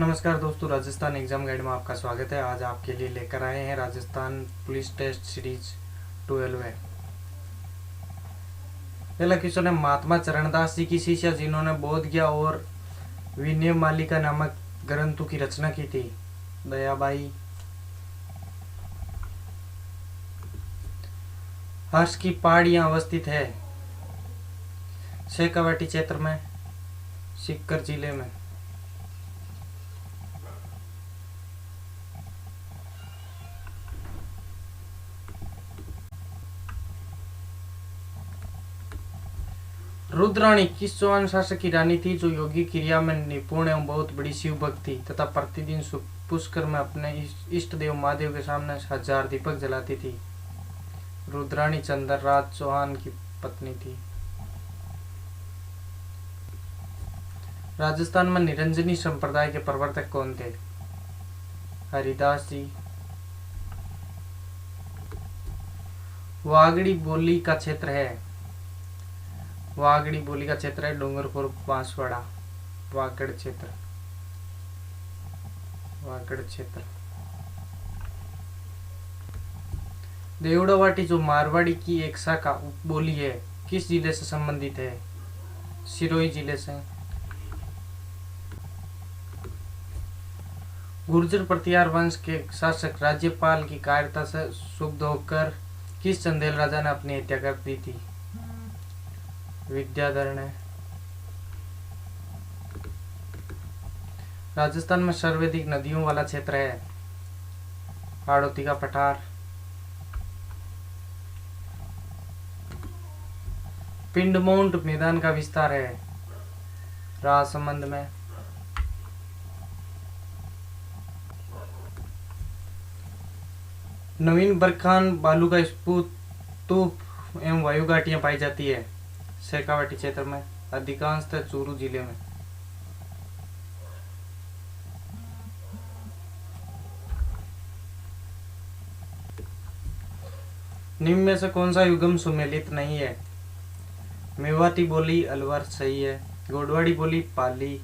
नमस्कार दोस्तों, Rajasthan exam guide में आपका स्वागत है। आज आपके लिए लेकर आए हैं राजस्थान पुलिस टेस्ट सीरीज 12 है। पहला क्वेश्चन है, महात्मा चरणदास जी की शिष्या जिन्होंने बोध गया और विनय मालिका नामक ग्रंथों की रचना की थी। दयाबाई। हर्ष की पहाड़ियां अवस्थित है। शेखावाटी क्षेत्र में, सीकर जिले में। रुद्राणी किस चौहान शासक की रानी थी जो योगी क्रिया में निपुण एवं बहुत बड़ी शिव भक्त थी तथा प्रतिदिन पुष्कर में अपने इष्ट देव महादेव के सामने 1000 दीपक जलाती थी। रुद्राणी चंद्रराज चौहान की पत्नी थी। राजस्थान में निरंजनी संप्रदाय के प्रवर्तक कौन थे? हरिदास जी। वागड़ी बोली का क्षेत्र है। वागड़ी बोली का क्षेत्र है डूंगरपुर बांसवाड़ा। वागड़ क्षेत्र। वागड़ क्षेत्र। देवड़ावाटी जो मारवाड़ी की एक शाखा बोली है, किस जिले से संबंधित है? सिरोही जिले से। गुर्जर प्रतिहार वंश के शासक राज्यपाल की कायरता से क्षुब्ध होकर किस चंदेल राजा ने अपनी हत्या कर दी थी? विद्याधर ने। राजस्थान में सर्वाधिक नदियों वाला क्षेत्र है। हाड़ौती का पठार। पिंडमोंट मैदान का विस्तार है। राजसमंद में। नवीन बरखान बालू का स्तूप एवं वायु घाटियां पाई जाती है। शेखावाटी क्षेत्र में, अधिकांशतः चूरू जिले में। निम्न में से कौन सा युग्म सुमेलित नहीं है? मेवाती बोली अलवर सही है। गोडवाड़ी बोली पाली।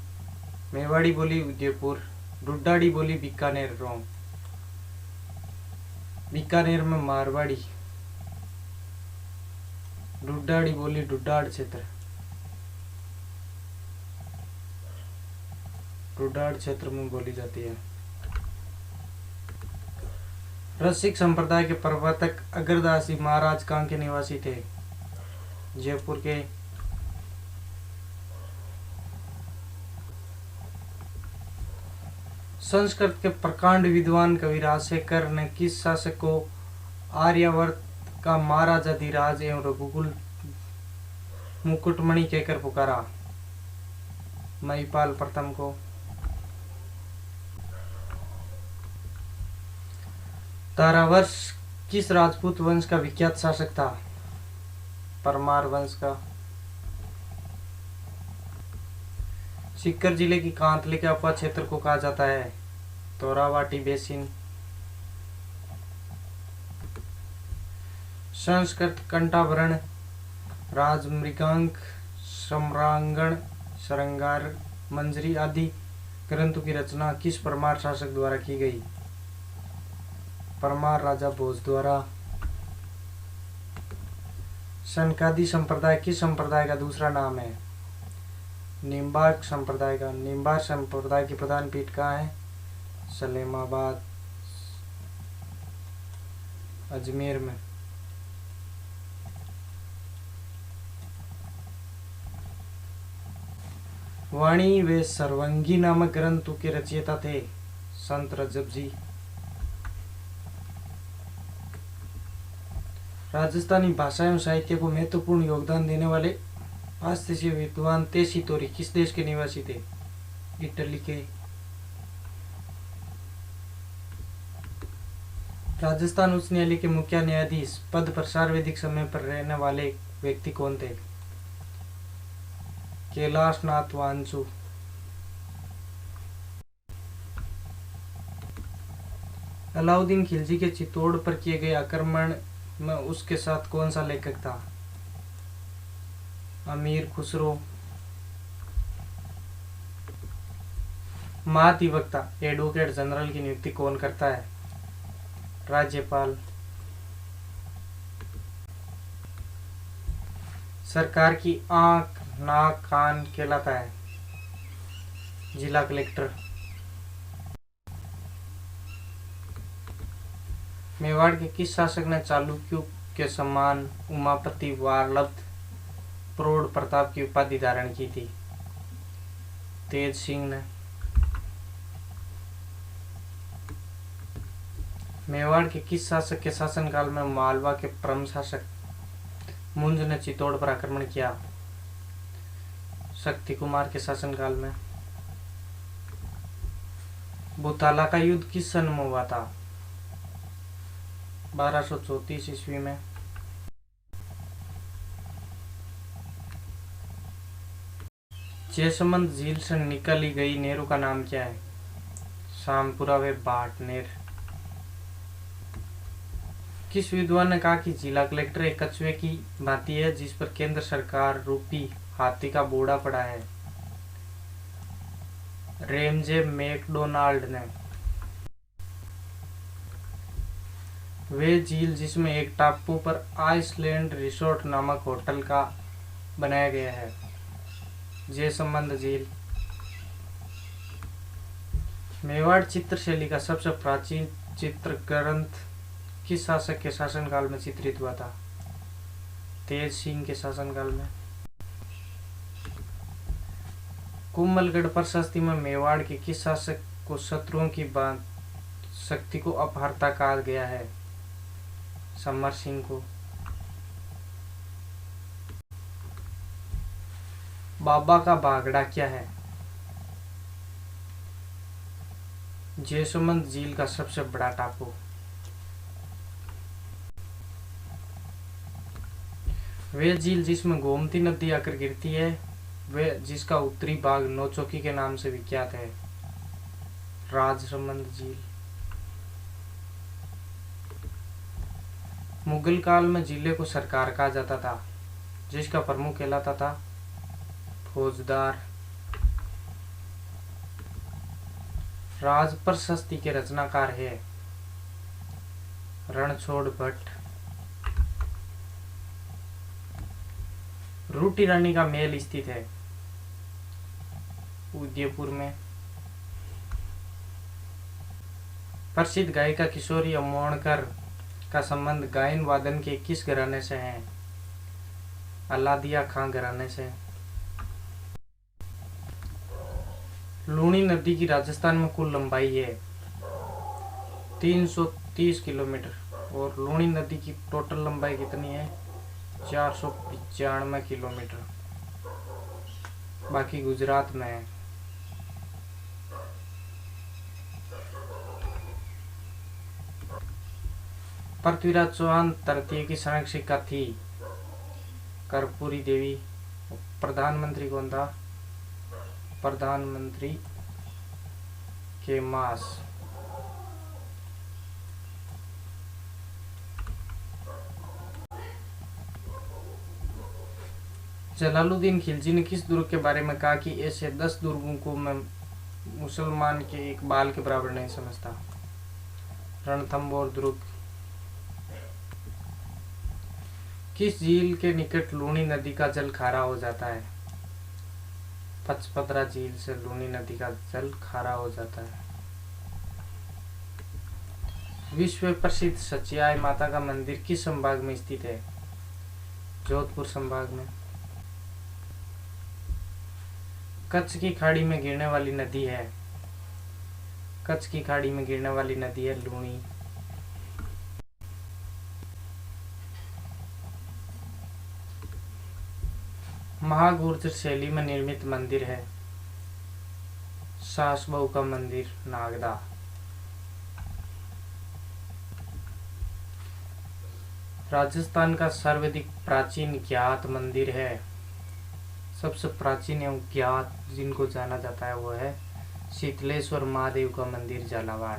मेवाड़ी बोली उदयपुर। डुड्डाड़ी बोली बीकानेर रोम। बीकानेर में मारवाड़ी। डुड्डाड़ी बोली डुड्डाड़ क्षेत्र। डुड्डाड़ क्षेत्र में बोली जाती है। रसिक संप्रदाय के प्रवर्तक अग्रदास जी महाराज कहाँ के निवासी थे? जयपुर के। संस्कृत के प्रकांड विद्वान कवि राजशेखर ने किस शासक को आर्यावर्त का महाराजाधिराज एवं रघुकुल मुकुटमणि कहकर पुकारा? महिपाल प्रथम को। तारावर्ष किस राजपूत वंश का विख्यात शासक था? परमार वंश का। सीकर जिले की कांतली के उपा क्षेत्र को कहा जाता है? तोरावाटी बेसिन। संस्कृत कंठाभरण, राजमृगांक, सम्रांगण, श्रृंगार मंजरी आदि ग्रंथों की रचना किस परमार शासक द्वारा की गई? परमार राजा भोज द्वारा। सनकादि संप्रदाय किस संप्रदाय का दूसरा नाम है? निम्बार्क संप्रदाय का। निम्बार्क संप्रदाय की प्रधान पीठ कहाँ है? सलेमाबाद, अजमेर में। वाणी व सर्वंगी नामक ग्रंथों के रचयिता थे? संत रजब जी। राजस्थानी भाषा एवं साहित्य को महत्वपूर्ण योगदान देने वाले हास्य विद्वान तेसी तोरी किस देश के निवासी थे? इटली के। राजस्थान उच्च न्यायालय के मुख्य न्यायाधीश पद पर सर्वाधिक समय पर रहने वाले व्यक्ति कौन थे? कैलाश नाथ वांसु। अलाउद्दीन खिलजी के चित्तौड़ पर किए गए आक्रमण में उसके साथ कौन सा लेखक था? अमीर खुसरो। महाधिवक्ता एडवोकेट जनरल की नियुक्ति कौन करता है? राज्यपाल। सरकार की आंख नाक कान कहलाता है? जिला कलेक्टर। मेवाड़ के किस शासक ने चालुक्यों के समान उमापति वल्लभ प्रौढ़ प्रताप की उपाधि धारण की थी? तेज सिंह ने। मेवाड़ के किस शासक के शासनकाल में मालवा के परम शासक मुंज ने चित्तौड़ पर आक्रमण किया? शक्ति कुमार के शासनकाल में। बुताला का युद्ध किस सन में हुआ था? 1234 ईस्वी में। जयसमंद झील से निकली गई नहरों का नाम क्या है? शामपुरा व बाटनेर। किस विद्वान ने कहा कि जिला कलेक्टर एक कछुए की भांति है जिस पर केंद्र सरकार रूपी हाथी का बोड़ा पड़ा है? रेमजे मैकडोनाल्ड ने। वे झील जिसमें एक टापू पर आइसलैंड रिसोर्ट नामक होटल का बनाया गया है? जयसमंद झील। मेवाड़ चित्रशैली का सबसे प्राचीन चित्र ग्रंथ किस शासक के शासनकाल में चित्रित हुआ था? तेज सिंह के शासनकाल में। कुंभलगढ़ प्रशस्ति में मेवाड़ के किस शासक को शत्रुओं की शक्ति को अपहरता कहा गया है? समर सिंह को। बाबा का बागड़ा क्या है? जयसमंद झील का सबसे बड़ा टापू। वे झील जिसमें गोमती नदी आकर गिरती है वे जिसका उत्तरी भाग नौचौकी के नाम से विख्यात है? राजसमंद झील। मुगल काल में जिले को सरकार कहा जाता था जिसका प्रमुख कहलाता था? फौजदार। राज प्रशस्ति के रचनाकार है? रणछोड़ भट्ट। रूटी रानी का महल स्थित है? उदयपुर में। प्रसिद्ध गायिका किशोरी अमोणकर का संबंध गायन वादन के किस घराने से है? अलादिया खां घराने से। लूणी नदी की राजस्थान में कुल लंबाई है 330 किलोमीटर और लूणी नदी की टोटल लंबाई कितनी है? 495 किलोमीटर। बाकी गुजरात में है। पृथ्वीराज चौहान तृतीय की संरक्षिका थी? कर्पूरी देवी। प्रधानमंत्री कौन था? प्रधानमंत्री के मास। जलालुद्दीन खिलजी ने किस दुर्ग के बारे में कहा कि ऐसे 10 दुर्गों को मैं मुसलमान के एक बाल के बराबर नहीं समझता? रणथंबोर दुर्ग। किस झील के निकट लूणी नदी का जल खारा हो जाता है? पचपदरा झील से लूणी नदी का जल खारा हो जाता है। विश्व प्रसिद्ध सचियाई माता का मंदिर किस संभाग में स्थित है? जोधपुर संभाग में। कच्छ की खाड़ी में गिरने वाली नदी है? कच्छ की खाड़ी में गिरने वाली नदी है लूणी। महागुर्जर शैली में निर्मित मंदिर है? सास बहू का मंदिर नागदा। राजस्थान का सर्वाधिक प्राचीन ज्ञात मंदिर है? सबसे प्राचीन एवं ज्ञात जिनको जाना जाता है वो है शीतलेश्वर महादेव का मंदिर झालावाड़।